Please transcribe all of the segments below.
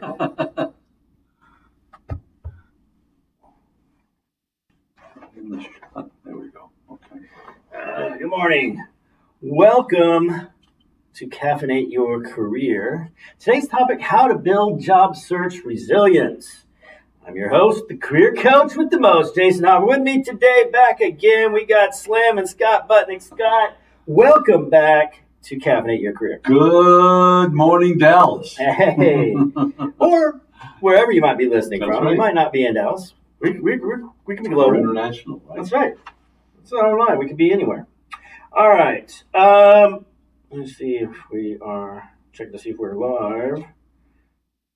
There we go. Okay. Good morning. Welcome to Caffeinate Your Career. Today's topic, how to build job search resilience. I'm your host, the career coach with the most, Jason Hopper. With me today, back again, we got Slim and Scott Butnick. Scott, welcome back to Caffeinate Your Career. Good morning, Dallas. Hey. Or wherever you might be listening That's from. right. You might not be in Dallas. We can be We're global. international, right? That's right. It's not online. We could be anywhere. All right. Let's see if we are checking to see if we're live.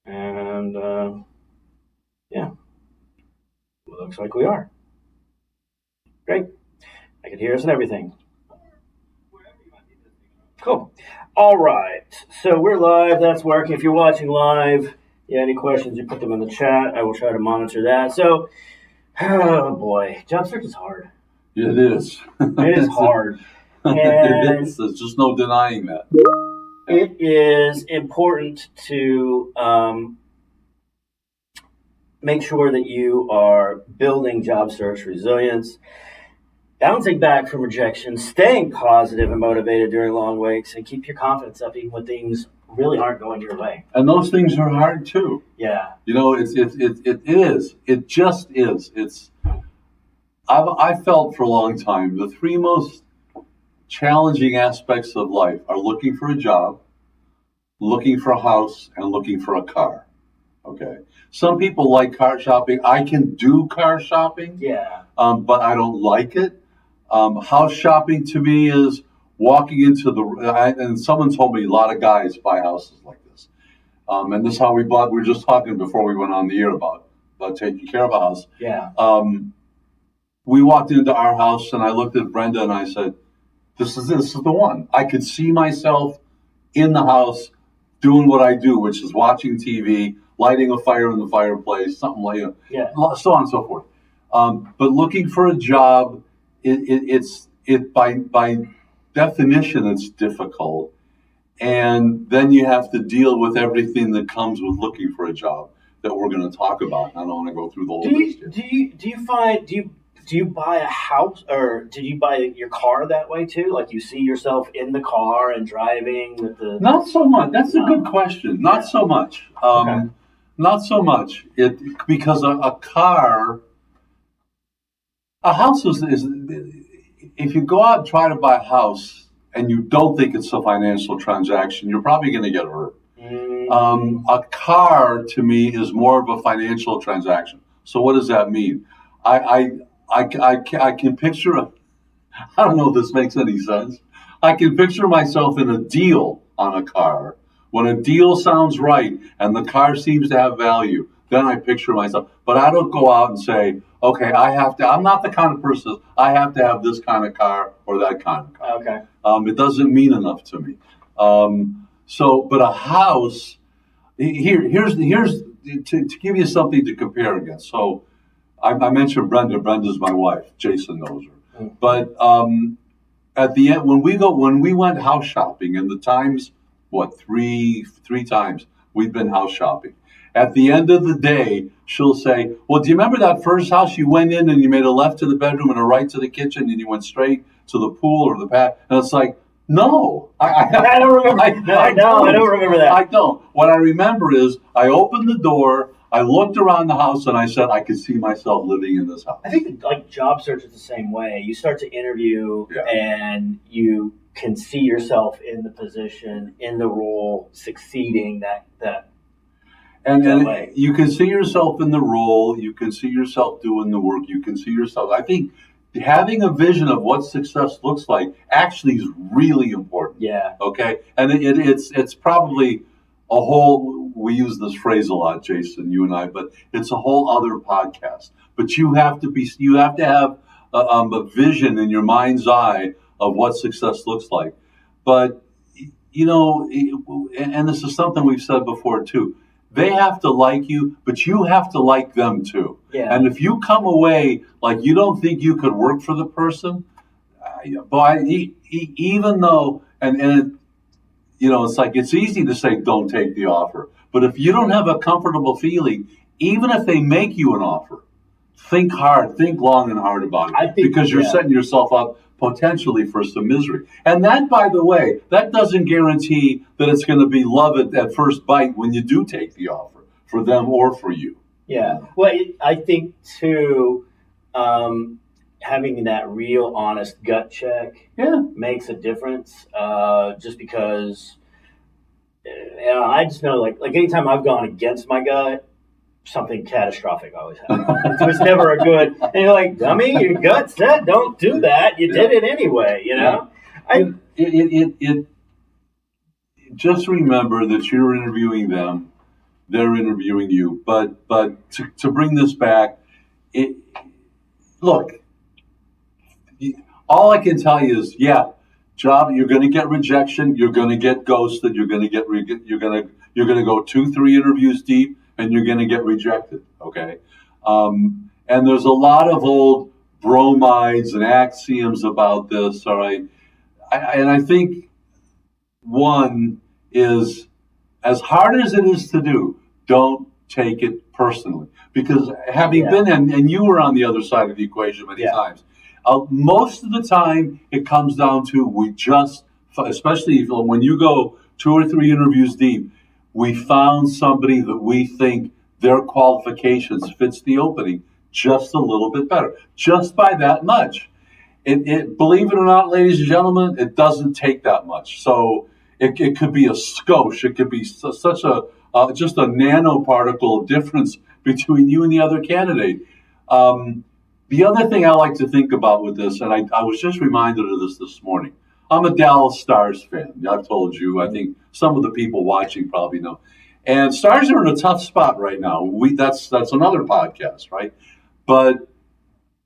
And yeah, it looks like we are. Great. I can hear us and everything. Cool. All right. So we're live. That's working. If you're watching live, any questions, you put them in the chat. I will try to monitor that. So, oh boy, job search is hard. It is. It is hard. It And is. There's just no denying that. it is important to make sure that you are building job search resilience, bouncing back from rejection, staying positive and motivated during long waits, and keep your confidence up even when things really aren't going your way. And those things are hard too. Yeah. You know, it is. It just is. I felt for a long time the three most challenging aspects of life are looking for a job, looking for a house, and looking for a car. Okay. Some people like car shopping. I can do car shopping. Yeah. But I don't like it. House shopping to me is walking into and someone told me a lot of guys buy houses like this. And this is how we bought. We were just talking before we went on the air about taking care of a house. Yeah. We walked into our house and I looked at Brenda and I said, this is the one. I could see myself in the house doing what I do, which is watching TV, lighting a fire in the fireplace, something like that. Yeah. So on and so forth. But looking for a job, it's by definition, it's difficult. And then you have to deal with everything that comes with looking for a job that we're going to talk about. I don't want to go through the whole list here. Do you buy a house, or did you buy your car that way too? Like you see yourself in the car and driving with the... Not so much. That's a good question. Not so much. Okay. Not so much. Because a house is if you go out and try to buy a house and you don't think it's a financial transaction, you're probably going to get hurt. A car to me is more of a financial transaction. So what does that mean? I can picture I don't know if this makes any sense. I can picture myself in a deal on a car. When a deal sounds right and the car seems to have value, then I picture myself. But I don't go out and say, okay, I'm not the kind of person, I have to have this kind of car or that kind of car. Okay. It doesn't mean enough to me. But a house, here's to give you something to compare against. So I mentioned Brenda. Brenda's my wife. Jason knows her. Mm-hmm. But at the end, when we went house shopping, and the times, three times we've been house shopping. At the end of the day, she'll say, "Well, do you remember that first house you went in and you made a left to the bedroom and a right to the kitchen and you went straight to the pool or the pad?" And it's like, no, I don't remember. I don't remember that. I don't. What I remember is I opened the door, I looked around the house, and I said I could see myself living in this house. I think that, job search is the same way. You start to interview, and you can see yourself in the position, in the role, succeeding. And you can see yourself in the role. You can see yourself doing the work. You can see yourself. I think having a vision of what success looks like actually is really important. Yeah. Okay. And it's probably a whole. We use this phrase a lot, Jason, you and I, but it's a whole other podcast. But you have to have a vision in your mind's eye of what success looks like. But and this is something we've said before too. They have to like you, but you have to like them too. Yeah. And if you come away like you don't think you could work for the person, even though, it's like it's easy to say don't take the offer, But if you don't have a comfortable feeling, even if they make you an offer, think hard, think long and hard about it, because you're setting yourself up potentially for some misery. And that, by the way, that doesn't guarantee that it's going to be love at first bite when you do take the offer, for them or for you. Yeah. Well, I think, too, having that real honest gut check makes a difference, just because I just know, like anytime I've gone against my gut, something catastrophic always happens. So it's never a good, and you're like, dummy, your gut said don't do that. You did it anyway, you know? Just remember that you're interviewing them, they're interviewing you. But to bring this back, look, all I can tell you is, job, you're going to get rejection, you're going to get ghosted, you're going to go 2-3 interviews deep, and you're going to get rejected, okay? And there's a lot of old bromides and axioms about this, all right? And I think one is, as hard as it is to do, don't take it personally. Because having been, and you were on the other side of the equation many times, most of the time it comes down to especially when you go 2 or 3 interviews deep, we found somebody that we think their qualifications fits the opening just a little bit better, just by that much. Believe it or not, ladies and gentlemen, it doesn't take that much. So it could be a skosh. It could be just a nanoparticle difference between you and the other candidate. The other thing I like to think about with this, and I was just reminded of this morning. I'm a Dallas Stars fan. I've told you. I think some of the people watching probably know. And Stars are in a tough spot right now. That's another podcast, right? But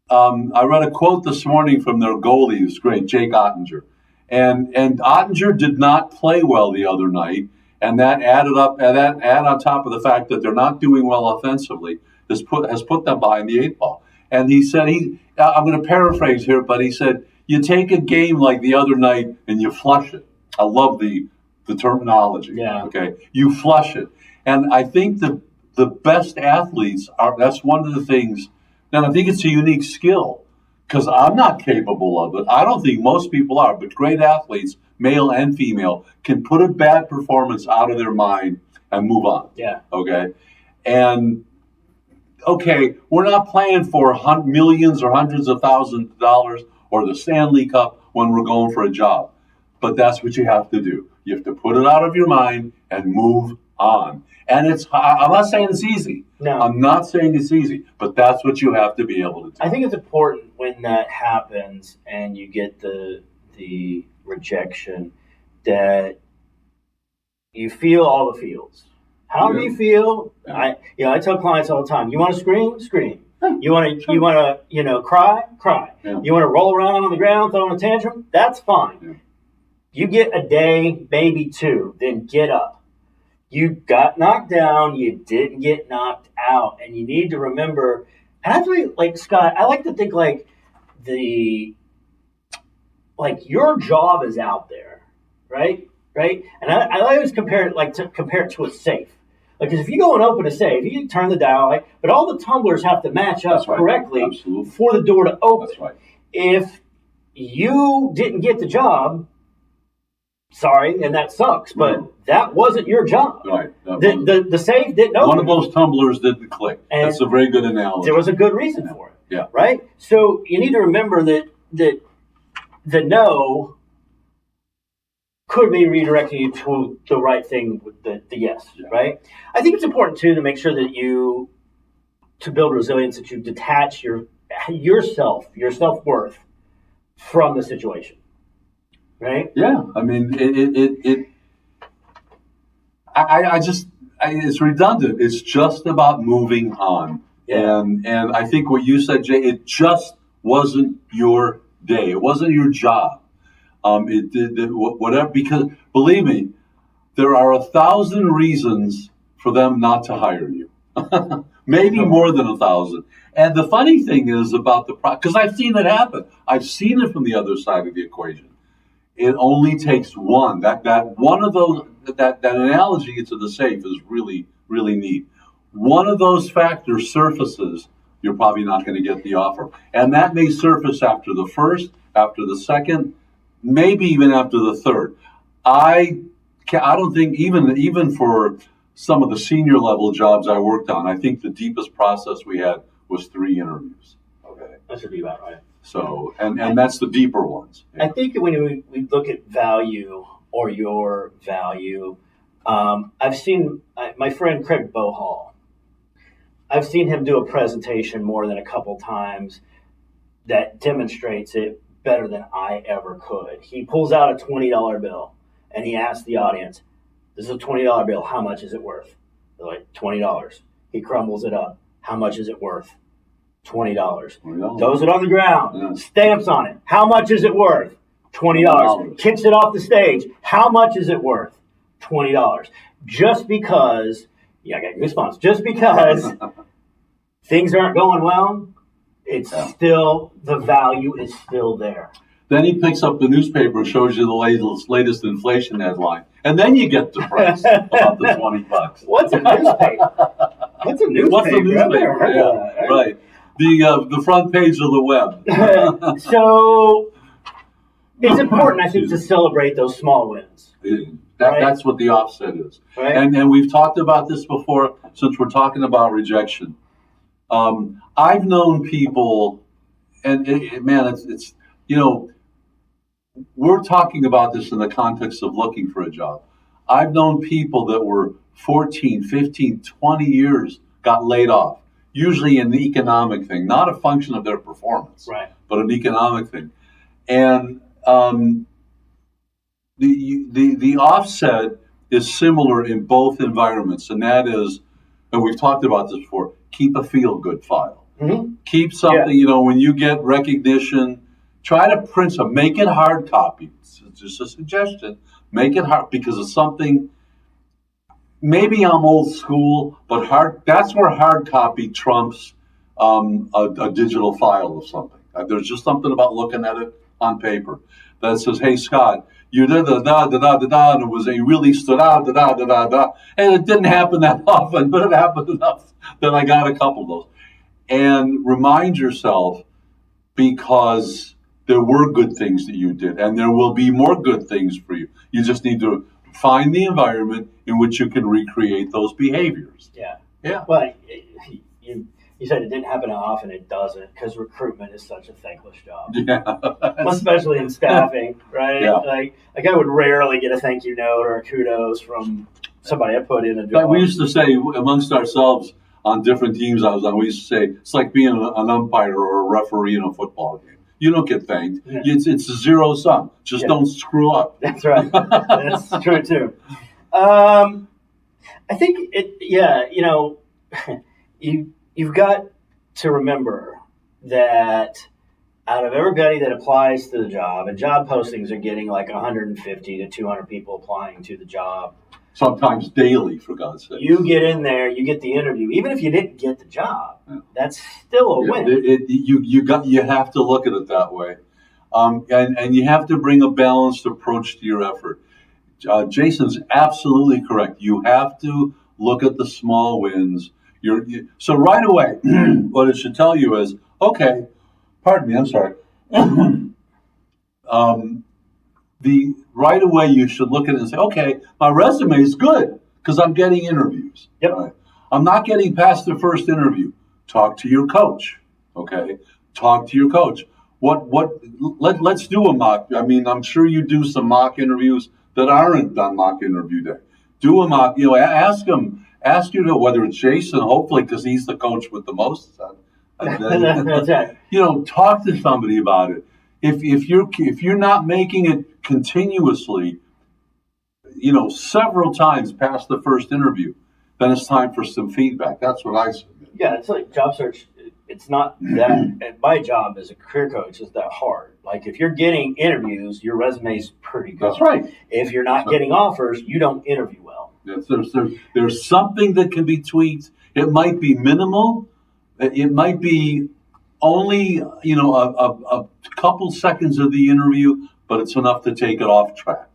I read a quote this morning from their goalie, who's great, Jake Ottinger. And Ottinger did not play well the other night, and that added on top of the fact that they're not doing well offensively, has put them behind the 8 ball. And he said, I'm going to paraphrase here, but he said, you take a game like the other night and you flush it. I love the terminology. Yeah. Okay. You flush it. And I think the best athletes that's one of the things, and I think it's a unique skill, because I'm not capable of it. I don't think most people are, but great athletes, male and female, can put a bad performance out of their mind and move on. Yeah. Okay. And okay, we're not playing for millions or hundreds of thousands of dollars or the Stanley Cup when we're going for a job. But that's what you have to do. You have to put it out of your mind and move on. And I'm not saying it's easy. No. I'm not saying it's easy, but that's what you have to be able to do. I think it's important when that happens and you get the rejection that you feel all the feels. How do you feel? I tell clients all the time, you want to scream? Scream. You want to cry? Cry. Yeah. You want to roll around on the ground, throw a tantrum? That's fine. Yeah. You get a day, maybe 2, then get up. You got knocked down, you didn't get knocked out, and you need to remember, and actually, like Scott, I like to think like your job is out there, right? Right? And I always compare it to a safe. Like, if you go and open a safe, you turn the dial, but all the tumblers have to match up correctly for the door to open. That's right. If you didn't get the job, sorry, and that sucks, but that wasn't your job. Right. The safe didn't open. One of those tumblers didn't click. That's a very good analogy. There was a good reason for it. Yeah. Right? So you need to remember that the no could be redirecting you to the right thing with the yes, right? I think it's important, too, to make sure that to build resilience, that you detach your self-worth from the situation, right? Yeah. I mean, it's redundant. It's just about moving on. Yeah. And I think what you said, Jay, it just wasn't your day. It wasn't your job. It did whatever, because believe me, there are 1,000 reasons for them not to hire you. Maybe more than 1,000. And the funny thing is about because I've seen it happen. I've seen it from the other side of the equation. It only takes one. That one of those, that analogy to the safe is really, really neat. One of those factors surfaces, you're probably not going to get the offer. And that may surface after the first, after the second, maybe even after the third. I don't think even for some of the senior level jobs I worked on, I think the deepest process we had was 3 interviews. Okay, that should be about right. So, and that's the deeper ones. I think when we look at value or your value, I've seen my friend Craig Bohall. I've seen him do a presentation more than a couple times that demonstrates it better than I ever could. He pulls out a $20 bill and he asks the audience, "This is a $20 bill. How much is it worth?" They're like, $20. He crumbles it up. "How much is it worth?" $20. Throws it on the ground. Stamps on it. "How much is it worth?" $20. Kicks it off the stage. "How much is it worth?" $20. Just because, I got goosebumps. Just because things aren't going well, it's still, the value is still there. Then he picks up the newspaper and shows you the latest inflation headline. And then you get depressed about the $20. What's a newspaper? What's a newspaper? Yeah, right. The front page of the web. So it's important, I think, to celebrate those small wins. That's what the offset is. Right. And we've talked about this before, since we're talking about rejection. I've known people, and it's we're talking about this in the context of looking for a job. I've known people that were 14, 15, 20 years got laid off, usually an economic thing, not a function of their performance, right, but an economic thing. And the offset is similar in both environments, and that is, and we've talked about this before, keep a feel-good file. Mm-hmm. Keep something, when you get recognition, try to print some, make it hard copy. It's just a suggestion. Make it hard, because it's something, maybe I'm old school, but that's where hard copy trumps a digital file of something. There's just something about looking at it on paper that says, "Hey, Scott, you did the da, and it really stood out, da. And it didn't happen that often, but it happened enough that I got a couple of those." And remind yourself, because there were good things that you did, and there will be more good things for you. You just need to find the environment in which you can recreate those behaviors. Yeah. Well, you said it didn't happen often. It doesn't, because recruitment is such a thankless job. Yeah. Especially in staffing, right? Yeah. Like I would rarely get a thank you note or a kudos from somebody I put in a job. We used to say amongst ourselves on different teams I was on, we used to say, it's like being an umpire or a referee in a football game. You don't get thanked. Yeah. It's a zero sum. Just don't screw up. That's right. That's true too. I think you've got to remember that out of everybody that applies to the job, and job postings are getting like 150 to 200 people applying to the job. Sometimes daily, for God's sake. You get in there, you get the interview. Even if you didn't get the job, that's still a win. You have to look at it that way. And you have to bring a balanced approach to your effort. Jason's absolutely correct. You have to look at the small wins. So right away, what it should tell you is, okay, pardon me, I'm sorry. Right away you should look at it and say, okay, my resume is good because I'm getting interviews. Yep. Right? I'm not getting past the first interview. Talk to your coach. Okay, talk to your coach. Let's do a mock. I mean, I'm sure you do some mock interviews that aren't on mock interview day. Do a mock. Ask them. Ask you to, whether it's Jason, hopefully, because he's the coach with the most. That's right. Talk to somebody about it. If you're not making it continuously, several times past the first interview, then it's time for some feedback. That's what I submit. Yeah, it's like job search. It's not that. My job as a career coach is that hard. Like if you're getting interviews, your resume's pretty good. That's right. If you're not getting offers, you don't interview well. Yes, there's something that can be tweaked. It might be minimal. It might be only a couple seconds of the interview, but it's enough to take it off track.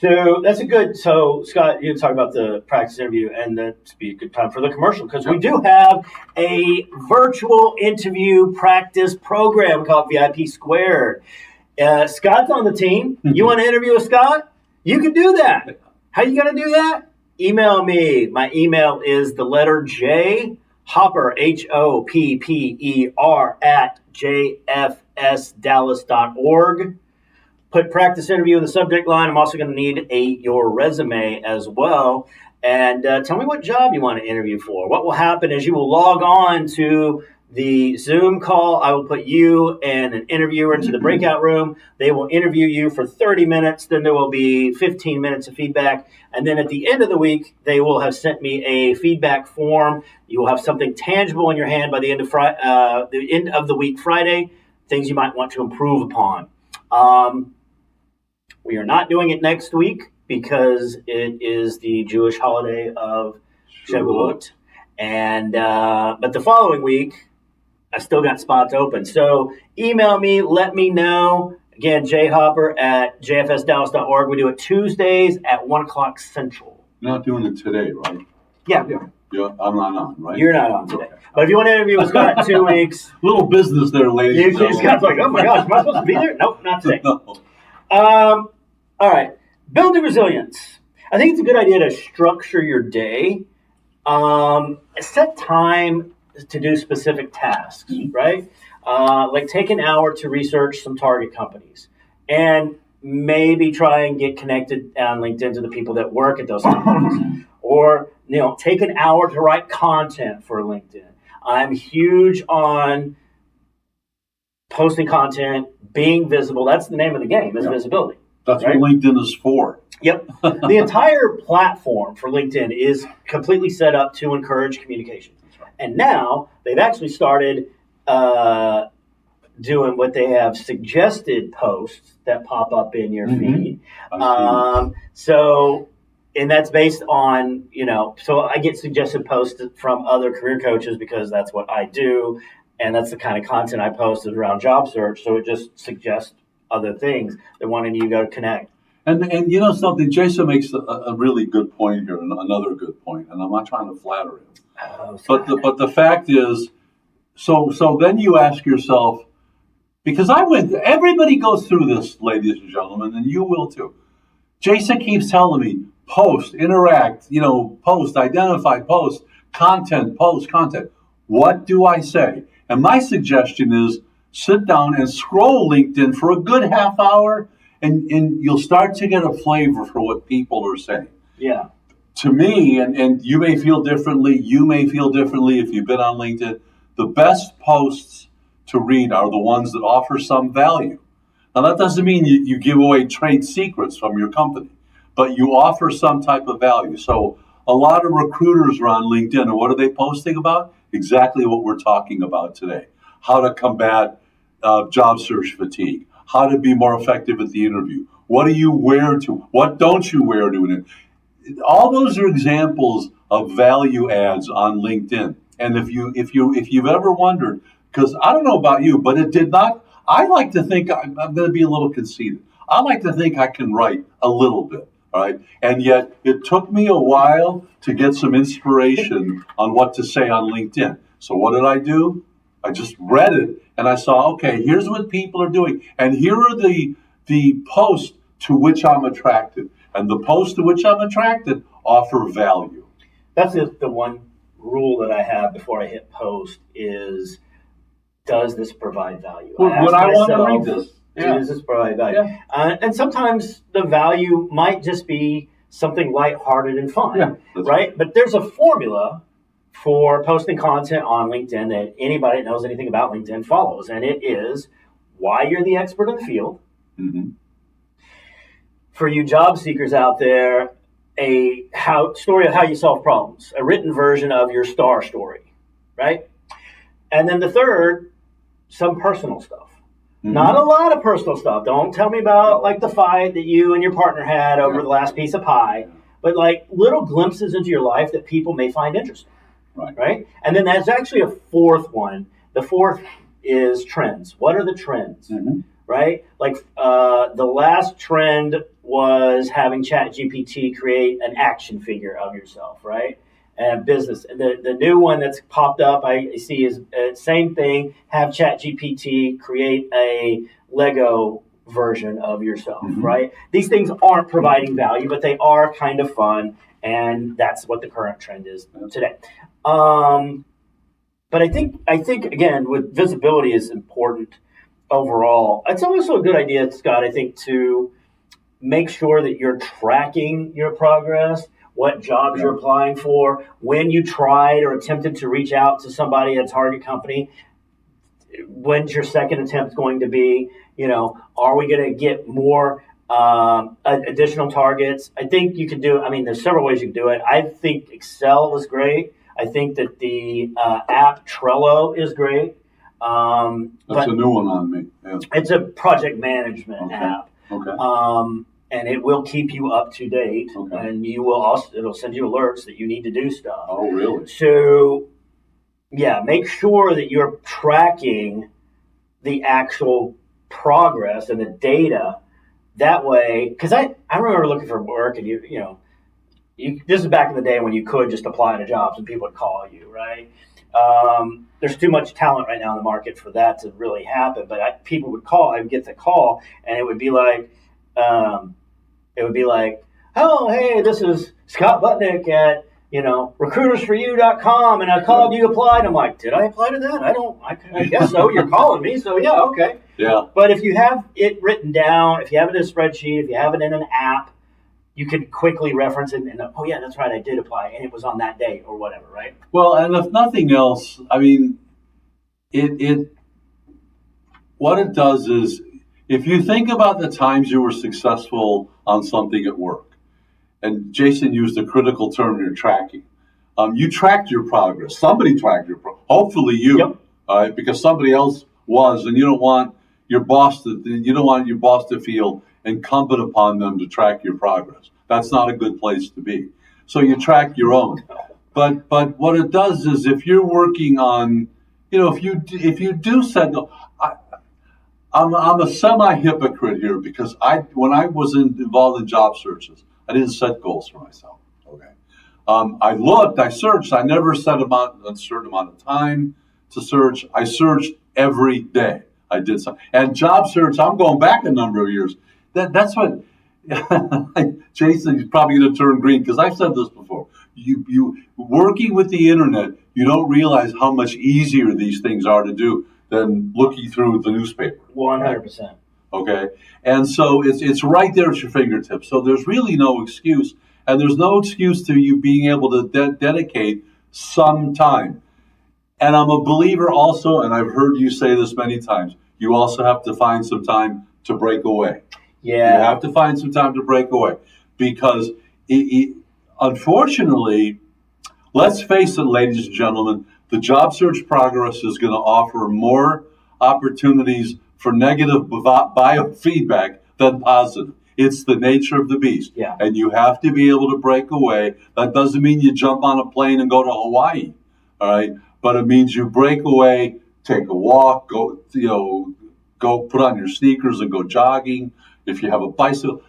So that's a good. So Scott, you talk about the practice interview, and that's be a good time for the commercial because we do have a virtual interview practice program called VIP Squared. Scott's on the team. You want to interview with Scott? You can do that. How you going to do that? Email me. My email is the letter J Hopper HOPPER at jfsdallas.org. Put practice interview in the subject line. I'm also going to need your resume as well. And tell me what job you want to interview for. What will happen is you will log on to the Zoom call. I will put you and an interviewer into the breakout room. They will interview you for 30 minutes. Then there will be 15 minutes of feedback. And then at the end of the week, they will have sent me a feedback form. You will have something tangible in your hand by the end of the week Friday, things you might want to improve upon. We are not doing it next week because it is the Jewish holiday of Shavuot. And but the following week, I still got spots open. So email me, let me know. Again, jhopper at jfsdallas.org. We do it Tuesdays at 1 o'clock Central. You're not doing it today, right? Yeah, we are. Yeah, I'm not on, right? You're not on today. Okay. But if you want to interview with Scott in 2 weeks. Little business there, ladies and gentlemen. Scott's like, oh my gosh, am I supposed to be there? Nope, not today. No. All right. Building resilience. I think it's a good idea to structure your day. Set time to do specific tasks, right? Like take an hour to research some target companies and maybe try and get connected on LinkedIn to the people that work at those companies. Or, take an hour to write content for LinkedIn. I'm huge on posting content, being visible. That's the name of the game, is visibility. That's right? What LinkedIn is for. Yep. The entire platform for LinkedIn is completely set up to encourage communication. And now they've actually started doing what they have suggested posts that pop up in your feed. And that's based on, so I get suggested posts from other career coaches because that's what I do. And that's the kind of content I post is around job search. So it just suggests other things. They're wanting you to go connect. And something, Jason makes a really good point here, and another good point, and I'm not trying to flatter him. But the fact is, so then you ask yourself, because everybody goes through this, ladies and gentlemen, and you will too. Jason keeps telling me, post, interact, post, identify, post, content, post, content. What do I say? And my suggestion is sit down and scroll LinkedIn for a good half hour, and you'll start to get a flavor for what people are saying. Yeah. To me, and you may feel differently if you've been on LinkedIn, the best posts to read are the ones that offer some value. Now, that doesn't mean you give away trade secrets from your company, but you offer some type of value. So a lot of recruiters are on LinkedIn, and what are they posting about? Exactly what we're talking about today. How to combat job search fatigue, how to be more effective at the interview. What do you wear to? What don't you wear to it? All those are examples of value adds on LinkedIn. And if you've ever wondered, because I don't know about you, but it did not. I like to think I'm going to be a little conceited. I like to think I can write a little bit, all right? And yet it took me a while to get some inspiration on what to say on LinkedIn. So what did I do? I just read it and I saw, okay, here's what people are doing. And here are the posts to which I'm attracted. And the posts to which I'm attracted offer value. That's the one rule that I have before I hit post is, does this provide value? When I want to read this. Does this provide value? Yeah. And sometimes the value might just be something lighthearted and fun, right? But there's a formula for posting content on LinkedIn that anybody that knows anything about LinkedIn follows. And it is why you're the expert in the field. Mm-hmm. For you job seekers out there, a story of how you solve problems, a written version of your star story, right? And then the third, some personal stuff. Mm-hmm. Not a lot of personal stuff. Don't tell me about like the fight that you and your partner had over the last piece of pie, but like little glimpses into your life that people may find interesting, right? And then there's actually a fourth one. The fourth is trends. What are the trends? Mm-hmm. right? Like the last trend was having ChatGPT create an action figure of yourself, right? And business. The new one that's popped up I see is same thing. Have ChatGPT create a Lego version of yourself, right? These things aren't providing value, but they are kind of fun, and that's what the current trend is today. But I think again, with visibility is important overall. It's also a good idea, Scott, I think, to make sure that you're tracking your progress, what jobs you're applying for, when you tried or attempted to reach out to somebody at a target company. When's your second attempt going to be? Are we going to get more additional targets? I think you can do it. I mean, there's several ways you can do it. I think Excel was great. I think that the app Trello is great. That's a new one on me. Yeah. It's a project management app. Okay. And it will keep you up to date. Okay. And it'll send you alerts that you need to do stuff. Oh, really? So, yeah, make sure that you're tracking the actual progress and the data that way. Because I remember looking for work, and this is back in the day when you could just apply to jobs and people would call you, right? There's too much talent right now in the market for that to really happen. But people would call. I would get the call, and it would be like, oh, hey, this is Scott Butnick at recruitersforyou.com, and I called, you applied. I'm like, did I apply to that? I guess so. You're calling me, so yeah, okay. Yeah. But if you have it written down, if you have it in a spreadsheet, if you have it in an app, you can quickly reference it and oh yeah, that's right, I did apply, and it was on that date or whatever, right? Well, and if nothing else, I mean, what it does is, if you think about the times you were successful on something at work, and Jason used a critical term here, tracking. You tracked your progress. Somebody tracked your progress. Hopefully you, Yep. all right, because somebody else was, and you don't want your boss to feel incumbent upon them to track your progress. That's not a good place to be. So you track your own. But what it does is, if you're working on, if you do set, I'm a semi-hypocrite here, because when I was involved in job searches, I didn't set goals for myself. Okay, I searched. I never set a certain amount of time to search. I searched every day. I did some, and job search. I'm going back a number of years. That's what Jason is probably going to turn green, because I've said this before. You working with the internet, you don't realize how much easier these things are to do than looking through the newspaper. 100%. Okay, and so it's right there at your fingertips. So there's really no excuse, and there's no excuse to you being able to dedicate some time. And I'm a believer also, and I've heard you say this many times, you also have to find some time to break away. Yeah. You have to find some time to break away, because unfortunately, let's face it, ladies and gentlemen, the job search progress is going to offer more opportunities for negative biofeedback than positive. It's the nature of the beast. Yeah. And you have to be able to break away. That doesn't mean you jump on a plane and go to Hawaii, all right? But it means you break away, take a walk, go put on your sneakers and go jogging. If you have a bicycle,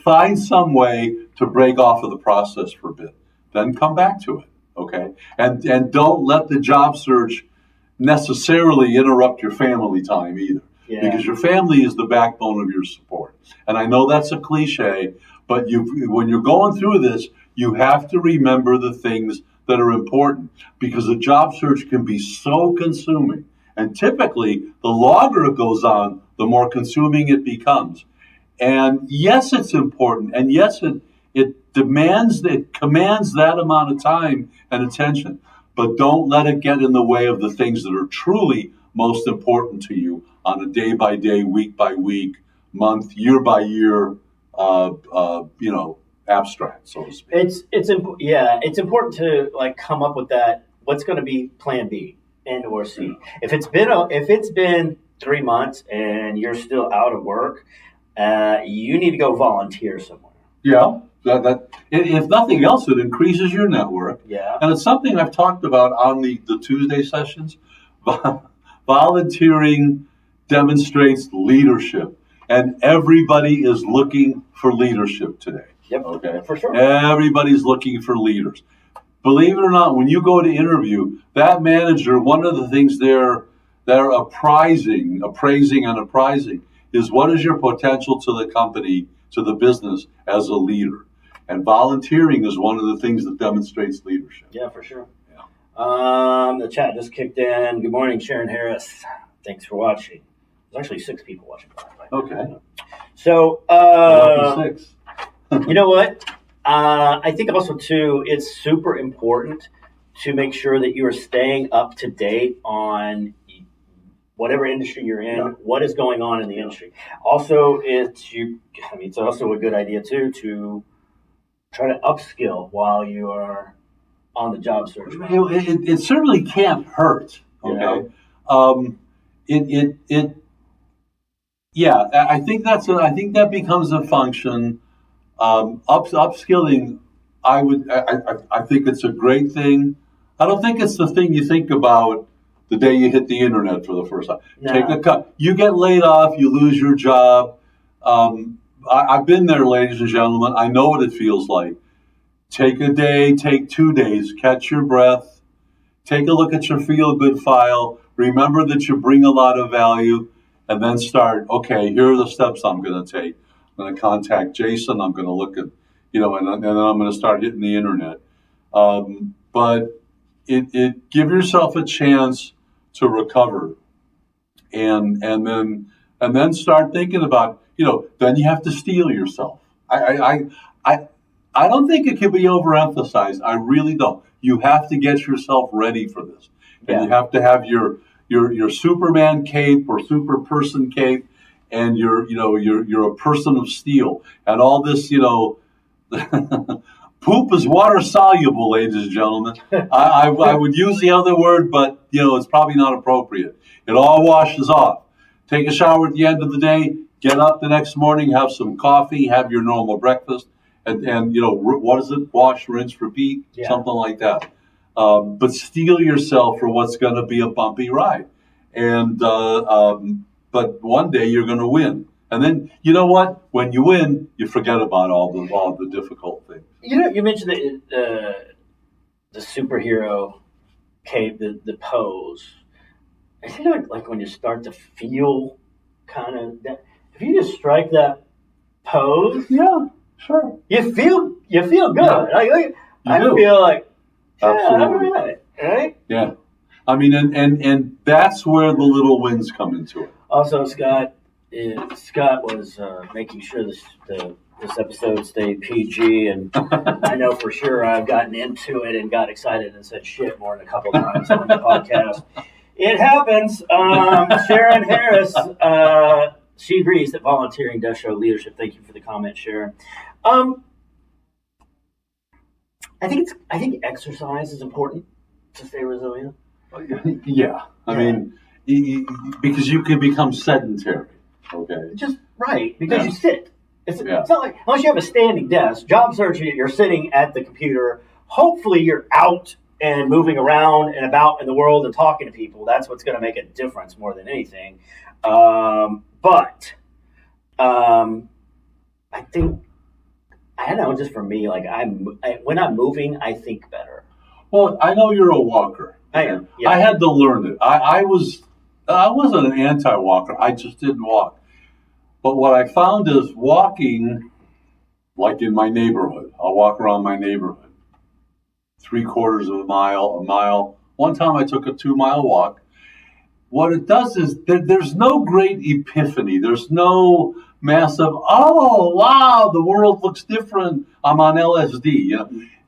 find some way to break off of the process for a bit. Then come back to it, okay? And don't let the job search necessarily interrupt your family time either. Yeah. Because your family is the backbone of your support. And I know that's a cliche, but when you're going through this, you have to remember the things that are important, because a job search can be so consuming. And typically, the longer it goes on, the more consuming it becomes. And yes, it's important. And yes, it commands that amount of time and attention. But don't let it get in the way of the things that are truly most important to you on a day by day, week by week, month, year by year, abstract, so to speak. It's important to come up with that. What's going to be Plan B and or C? If it's been 3 months and you're still out of work, you need to go volunteer somewhere. Yeah. That if nothing else, it increases your network. Yeah. And it's something I've talked about on the Tuesday sessions. Volunteering demonstrates leadership. And everybody is looking for leadership today. Yep. Okay. For sure. Everybody's looking for leaders. Believe it or not, when you go to interview, that manager, one of the things they're appraising is what is your potential to the company, to the business as a leader. And volunteering is one of the things that demonstrates leadership. Yeah, for sure. Yeah. The chat just kicked in. Good morning, Sharon Harris. Thanks for watching. There's actually 6 people watching. Okay. So, Lucky 6. You know what? I think also, too, it's super important to make sure that you are staying up to date on whatever industry you're in, what is going on in the industry. Also, it's also a good idea, too, to try to upskill while you are on the job search. It certainly can't hurt. Okay. I think that becomes a function. Upskilling, I think it's a great thing. I don't think it's the thing you think about the day you hit the internet for the first time. No. Take a cut. You get laid off, you lose your job. I've been there, ladies and gentlemen. I know what it feels like. Take a day, take 2 days, catch your breath, take a look at your feel-good file, remember that you bring a lot of value, and then start, okay, here are the steps I'm going to take. I'm going to contact Jason, I'm going to look at, and then I'm going to start hitting the internet. But give yourself a chance to recover and then start thinking about, then you have to steel yourself. I don't think it can be overemphasized. I really don't. You have to get yourself ready for this. And you have to have your Superman cape or super person cape, and you're a person of steel. And all this, poop is water soluble, ladies and gentlemen. I would use the other word, but it's probably not appropriate. It all washes off. Take a shower at the end of the day, get up the next morning, have some coffee, have your normal breakfast. And what is it? Wash, rinse, repeat, something like that. But steel yourself for what's going to be a bumpy ride. And but one day you're going to win. And then you know what? When you win, you forget about all the difficult things. You mentioned the superhero cape, the pose. I think like when you start to feel kind of that, if you just strike that pose, sure. You feel good. Yeah. I feel like, absolutely. I'm right, right? Yeah. I mean, and that's where the little wins come into it. Also, Scott was making sure this episode stayed PG, and I know for sure I've gotten into it and got excited and said shit more than a couple times on the podcast. It happens. Sharon Harris, she agrees that volunteering does show leadership. Thank you for the comment, Sharon. I think exercise is important to stay resilient. Yeah. I mean, because you can become sedentary. Okay. Just right, because you sit. It's not like, unless you have a standing desk, job searching, you're sitting at the computer. Hopefully you're out and moving around and about in the world and talking to people. That's what's going to make a difference more than anything. But I think, I don't know, just for me, like when I'm moving, I think better. Well, I know you're a walker. I am. Yeah. I had to learn it. I wasn't an anti-walker. I just didn't walk. But what I found is walking, like in my neighborhood, I'll walk around my neighborhood, 3/4 of a mile, a mile. One time I took a 2-mile walk. What it does is there's no great epiphany. There's no massive, oh, wow, the world looks different. I'm on LSD.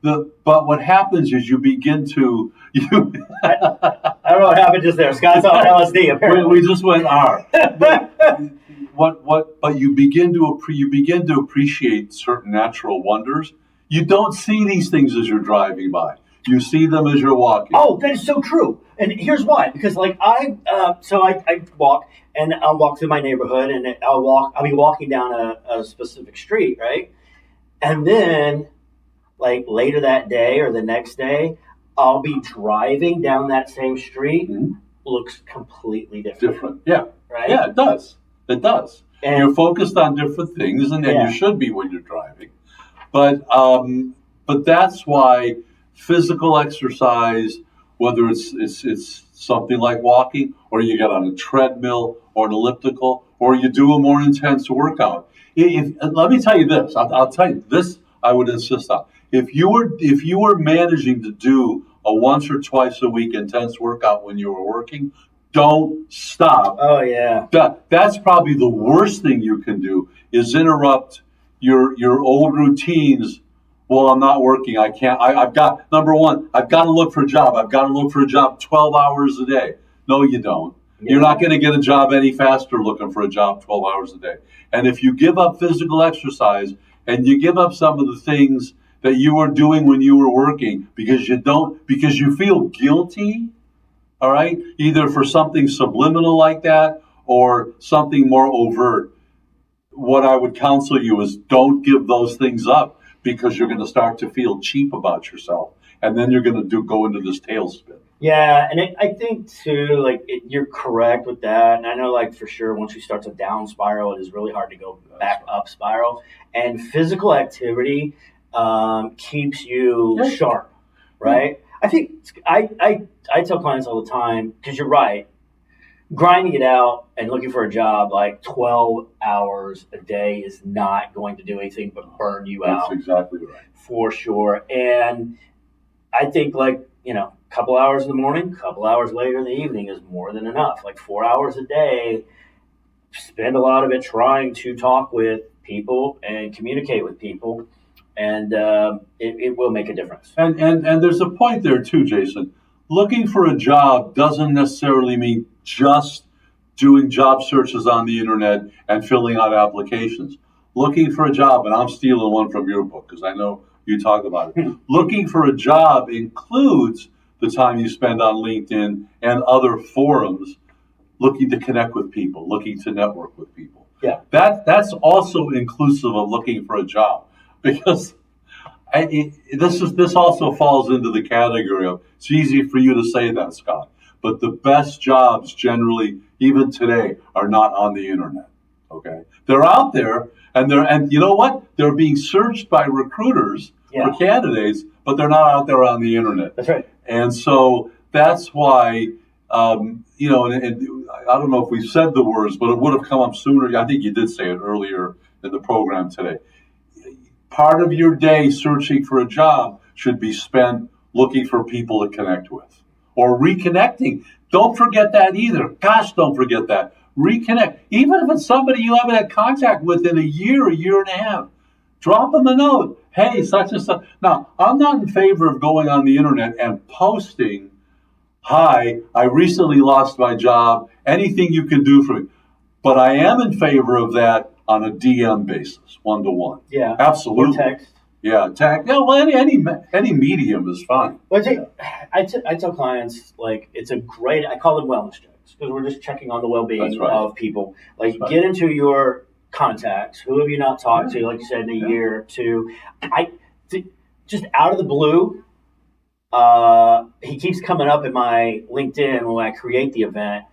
But what happens is you begin to... I don't know what happened just there. Scott's on LSD, apparently. We just went R. But you begin to appreciate certain natural wonders. You don't see these things as you're driving by. You see them as you're walking. Oh, that is so true. And here's why. Because like I walk, and I'll walk through my neighborhood, and I'll be walking down a specific street, right? And then like later that day or the next day, I'll be driving down that same street. Mm-hmm. Looks completely different. Yeah. right? Yeah, it does. It does. And you're focused on different things, and Yeah. you should be when you're driving. But that's why physical exercise, whether it's something like walking, or you get on a treadmill or an elliptical, or you do a more intense workout. Let me tell you this. I'll tell you this. I would insist on. If you were managing to do a once or twice a week intense workout when you were working, don't stop. Oh yeah. That's probably the worst thing you can do is interrupt your old routines. Well, I'm not working. I can't. I've got, number one, I've got to look for a job. I've got to look for a job 12 hours a day. No, you don't. Yeah. You're not going to get a job any faster looking for a job 12 hours a day. And if you give up physical exercise and you give up some of the things that you were doing when you were working because you feel guilty, all right, either for something subliminal like that or something more overt, what I would counsel you is don't give those things up because you're going to start to feel cheap about yourself. And then you're going to go into this tailspin. Yeah, and I think too, you're correct with that. And I know, for sure, once you start to down spiral, it is really hard to go back up spiral. And physical activity keeps you sharp, right? I think I tell clients all the time, because you're right, grinding it out and looking for a job 12 hours a day is not going to do anything but burn you out. That's exactly right. For sure. And I think a couple hours in the morning, couple hours later in the evening is more than enough. 4 hours a day, spend a lot of it trying to talk with people and communicate with people, and it will make a difference. And there's a point there too, Jason. Looking for a job doesn't necessarily mean just doing job searches on the internet and filling out applications. Looking for a job, and I'm stealing one from your book because I know you talk about it. Looking for a job includes the time you spend on LinkedIn and other forums looking to connect with people, looking to network with people. Yeah. That's also inclusive of looking for a job, because this also falls into the category of, it's easy for you to say that, Scott, but the best jobs generally, even today, are not on the internet. Okay, they're out there, and you know what? They're being searched by recruiters for candidates, but they're not out there on the internet. That's right. And so that's why, and I don't know if we said the words, but it would have come up sooner. I think you did say it earlier in the program today. Part of your day searching for a job should be spent looking for people to connect with or reconnecting. Don't forget that either. Gosh, don't forget that. Reconnect. Even if it's somebody you haven't had contact with in a year and a half, drop them a note. Hey, such and such. Now, I'm not in favor of going on the internet and posting, hi, I recently lost my job, anything you can do for me. But I am in favor of that on a DM basis, one-to-one. Yeah. Absolutely. Or text. Yeah, text. Yeah, well, any medium is fine. Well, I tell clients, it's a great, I call them wellness checks, because we're just checking on the well-being of people. Get into your contacts. Who have you not talked to, like you said, in a year or two? Just out of the blue, he keeps coming up in my LinkedIn when I create the event,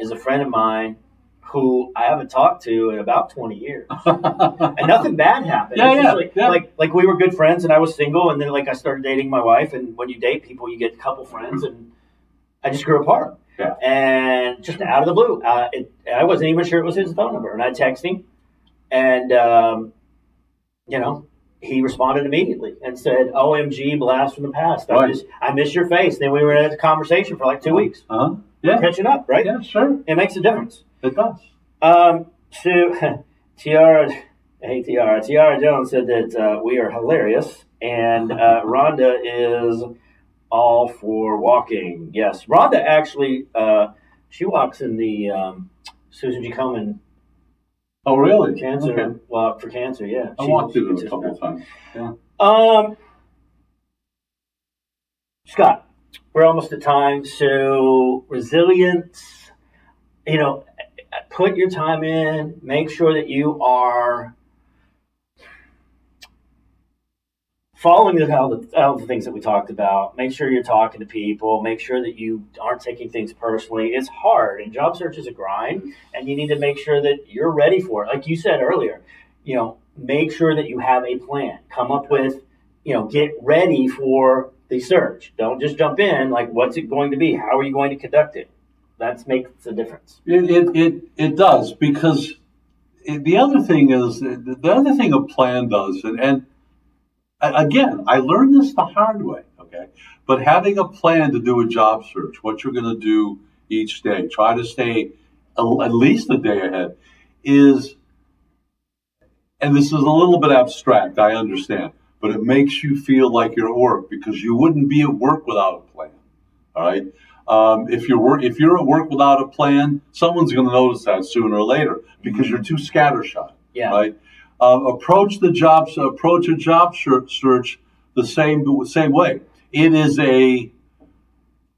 is a friend of mine who I haven't talked to in about 20 years. And nothing bad happened. Like we were good friends and I was single, and then I started dating my wife, and when you date people, you get a couple friends, and I just grew apart. Yeah. And just out of the blue, I wasn't even sure it was his phone number, and I texted him, and he responded immediately and said, "OMG, blast from the past. I miss your face." Then we were in a conversation for 2 weeks. Yeah. Catching up, right? Yeah, sure. It makes a difference. It does. So Tiara Jones said that we are hilarious, and Rhonda is all for walking. Yes, Rhonda actually, she walks in the Susan G. Komen. Oh, really? Cancer walk for cancer. Yeah, I walked through it a couple of times. Yeah. Scott, we're almost at time. So resilience, put your time in. Make sure that you are following all the things that we talked about, make sure you're talking to people, make sure that you aren't taking things personally. It's hard, and job search is a grind, and you need to make sure that you're ready for it. Like you said earlier, make sure that you have a plan. Come up with, get ready for the search. Don't just jump in. Like, what's it going to be? How are you going to conduct it? That makes a difference. It does, because the other thing a plan does, and again, I learned this the hard way, okay? But having a plan to do a job search, what you're going to do each day, try to stay at least a day ahead, is, and this is a little bit abstract, I understand, but it makes you feel like you're at work, because you wouldn't be at work without a plan, all right? If you're at work without a plan, someone's going to notice that sooner or later, because you're too scattershot, right? Approach a job search the same way. It is a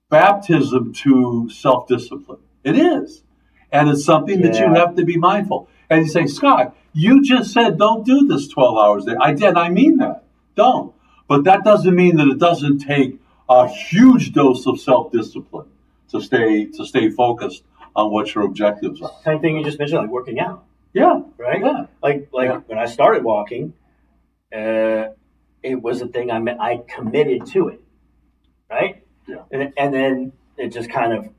baptism to self-discipline. It is, and it's something that you have to be mindful. And you say, Scott, you just said don't do this 12 hours a day. I did. I mean that. Don't. But that doesn't mean that it doesn't take a huge dose of self-discipline to stay focused on what your objectives are. Same thing you just mentioned, like working out. Yeah. Right? Yeah. Like when I started walking, it was a thing I committed to it. Right? Yeah. And then it just kind of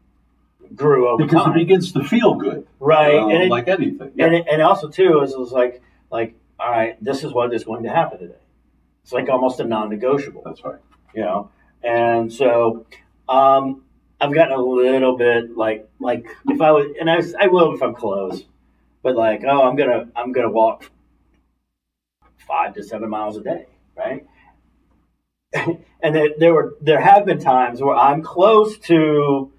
grew over because time. It begins to feel good. Right. And like anything. Yeah. And also too, it was like, all right, this is what is going to happen today. It's like almost a non-negotiable. That's right. And so, I've gotten a little bit like if I was, and I will if I'm close, but like, I'm gonna walk 5 to 7 miles a day, right? And there have been times where I'm close to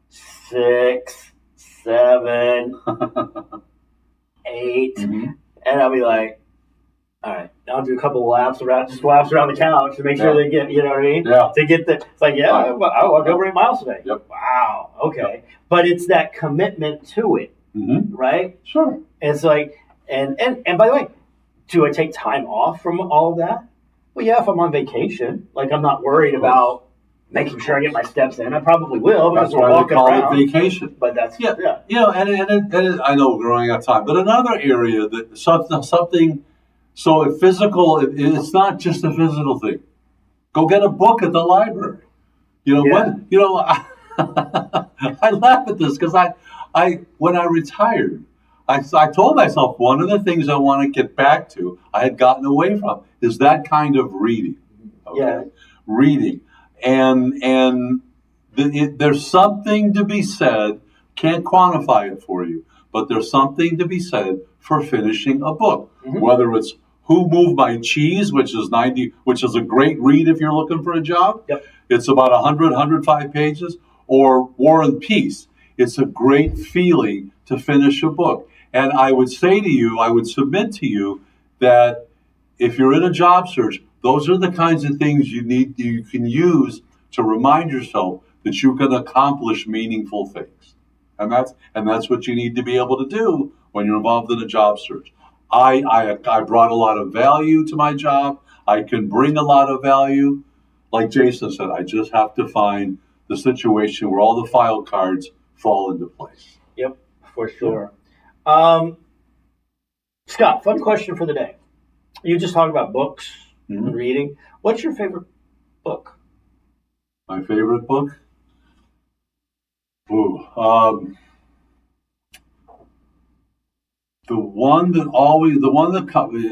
6, 7, 8, and I'll be like, all right, I'll do a couple of laps around the couch to make sure they get, you know what I mean? Yeah. To get it's like, I walk over 8 miles today. Yep. Wow. Okay. Yep. But it's that commitment to it, right? Sure. And it's like, and by the way, do I take time off from all of that? Well, yeah, if I'm on vacation, like I'm not worried about making sure I get my steps in. I probably will, because we're walking around. That's why they call it vacation. But that's and I know we're running out of time, but another area that something. So it's not just a physical thing. Go get a book at the library. I laugh at this because when I retired, I told myself one of the things I want to get back to, I had gotten away from, is that kind of reading. Okay? Yeah. Reading. And there's something to be said, can't quantify it for you, but there's something to be said for finishing a book, whether it's Who Moved My Cheese, which is a great read if you're looking for a job. Yep. It's about 105 pages, or War and Peace. It's a great feeling to finish a book. And I would submit to you that if you're in a job search, those are the kinds of things you can use to remind yourself that you can accomplish meaningful things. And that's what you need to be able to do when you're involved in a job search. I brought a lot of value to my job. I can bring a lot of value. Like Jason said, I just have to find the situation where all the file cards fall into place. Yep, for sure. Scott, fun question for the day. You just talked about books and reading. What's your favorite book? My favorite book? The one that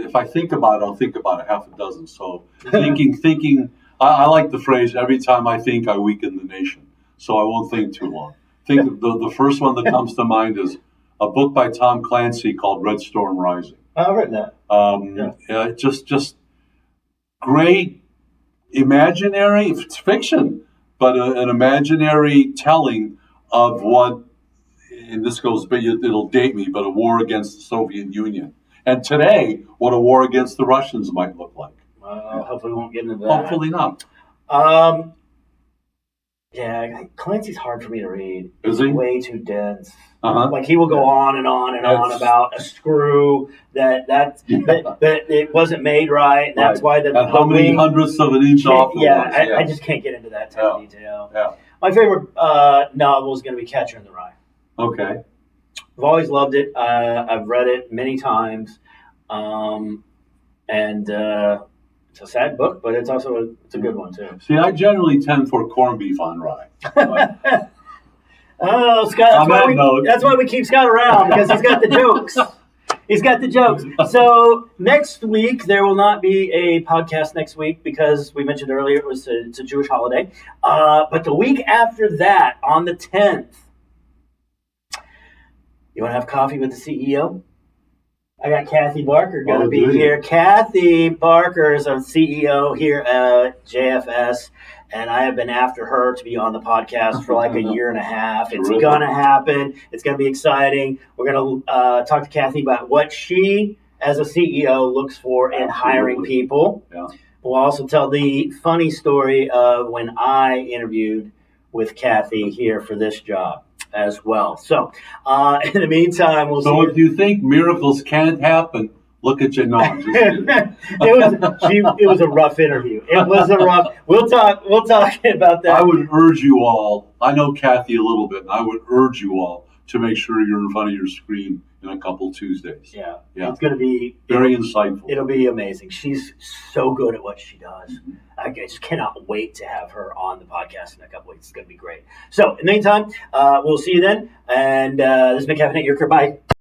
if I think about it, I'll think about it half a dozen. So thinking, I like the phrase, every time I think, I weaken the nation. So I won't think too long. The first one that comes to mind is a book by Tom Clancy called Red Storm Rising. I've written that. Just great imaginary, it's fiction, but an imaginary telling of what, and this goes, it'll date me, but a war against the Soviet Union. And today, what a war against the Russians might look like. Hopefully we won't get into that. Hopefully not. Yeah, Clancy's hard for me to read. Is he? Way too dense. Uh-huh. Like he will go on and on and on about a screw that it wasn't made right. And that's why and how many hundredths of an inch off. I just can't get into that type of detail. Yeah. My favorite novel is going to be Catcher in the Rye. Okay. I've always loved it. I've read it many times, and it's a sad book, but it's also a good one too. See, I generally tend for corned beef on rye. Oh, Scott! That's why we keep Scott around, because he's got the jokes. He's got the jokes. So next week there will not be a podcast next week because we mentioned earlier it's a Jewish holiday. But the week after that, on the 10th, you want to have coffee with the CEO? I got Kathy Barker going to be here. Kathy Barker is our CEO here at JFS, and I have been after her to be on the podcast for like a year and a half. It's going to happen. It's going to be exciting. We're going to talk to Kathy about what she, as a CEO, looks for in hiring people. Yeah. We'll also tell the funny story of when I interviewed with Kathy here for this job as well. So, in the meantime, we'll see. So, if you think miracles can't happen, look at your nose. It was a rough interview. It was a rough. We'll talk about that. I would urge you all. I know Kathy a little bit, and I would urge you all to make sure you're in front of your screen in a couple Tuesdays. Yeah. It's going to be very insightful. It'll be amazing. She's so good at what she does. Mm-hmm. I just cannot wait to have her on the podcast in a couple weeks. It's going to be great. So, in the meantime, we'll see you then. And this has been Caffeinate Your Career. Bye.